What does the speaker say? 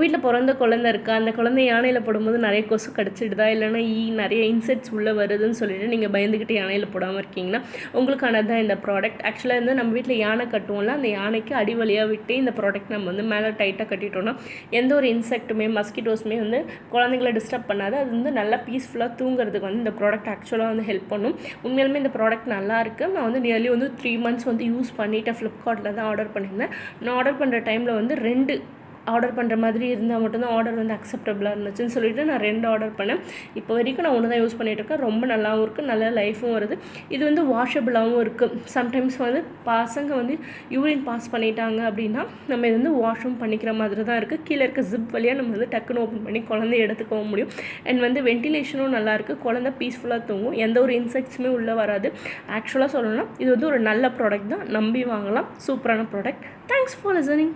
வீட்டில் பிறந்த குழந்தை இருக்கா, அந்த குழந்தை யானையில் போடும்போது நிறைய கொசு கடிச்சிடுதா, இல்லைனா நிறைய இன்செக்ட்ஸ் உள்ளே வருதுன்னு சொல்லிட்டு நீங்கள் பயந்துக்கிட்டு யானையில் போடாமல் இருக்கீங்கன்னா உங்களுக்கானது தான் இந்த ப்ராடக்ட். ஆக்சுவலாக வந்து நம்ம வீட்டில் யானை கட்டுவோம்ல, அந்த யானைக்கு அடி வழியாக விட்டு இந்த ப்ராடக்ட் நம்ம வந்து மேலே டைட்டாக கட்டிட்டோம்னா எந்த ஒரு இன்செக்ட்டுமே மஸ்கிட்டோஸுமே வந்து குழந்தைங்கள டிஸ்டர்ப் பண்ணாது. அது வந்து நல்லா பீஸ்ஃபுல்லாக தூங்குறதுக்கு வந்து இந்த ப்ராடக்ட் ஆக்சுவலாக வந்து ஹெல்ப் பண்ணும். உண்மையிலுமே இந்த ப்ராடக்ட் நல்லாயிருக்கு. நான் வந்து நியர்லி வந்து 3 months வந்து யூஸ் பண்ணிவிட்டேன். ஃப்ளிப்கார்ட்டில் தான் ஆர்டர் பண்ணியிருந்தேன். நான் ஆர்டர் பண்ணுற டைமில் வந்து 2 ஆர்டர் பண்ணுற மாதிரி இருந்தால் மட்டும்தான் ஆர்டர் வந்து அக்செப்டபுளாக இருந்துச்சுன்னு சொல்லிட்டு நான் 2 ஆர்டர் பண்ணேன். இப்போ வரைக்கும் நான் 1 தான் யூஸ் பண்ணிகிட்ருக்கேன். ரொம்ப நல்லாவும் இருக்குது, நல்ல லைஃபும் வருது. இது வந்து வாஷபிளாகவும் இருக்குது. சம்டைம்ஸ் வந்து பசங்க வந்து யூரின் பாஸ் பண்ணிட்டாங்க அப்படின்னா நம்ம இது வந்து வாஷும் பண்ணிக்கிற மாதிரி தான் இருக்குது. கீழே இருக்க ஜிப் வழியாக நம்ம வந்து டக்குன்னு ஓப்பன் பண்ணி குழந்தைய எடுத்துக்கவும் முடியும். அண்ட் வந்து வென்டிலேஷனும் நல்லாயிருக்கு. குழந்தை பீஸ்ஃபுல்லாக தூங்கும், எந்த ஒரு இன்செக்ட்ஸுமே உள்ளே வராது. ஆக்சுவலாக சொல்லணும்னா இது வந்து ஒரு நல்ல ப்ராடக்ட் தான், நம்பி வாங்கலாம். சூப்பரான ப்ராடக்ட். Thanks for listening.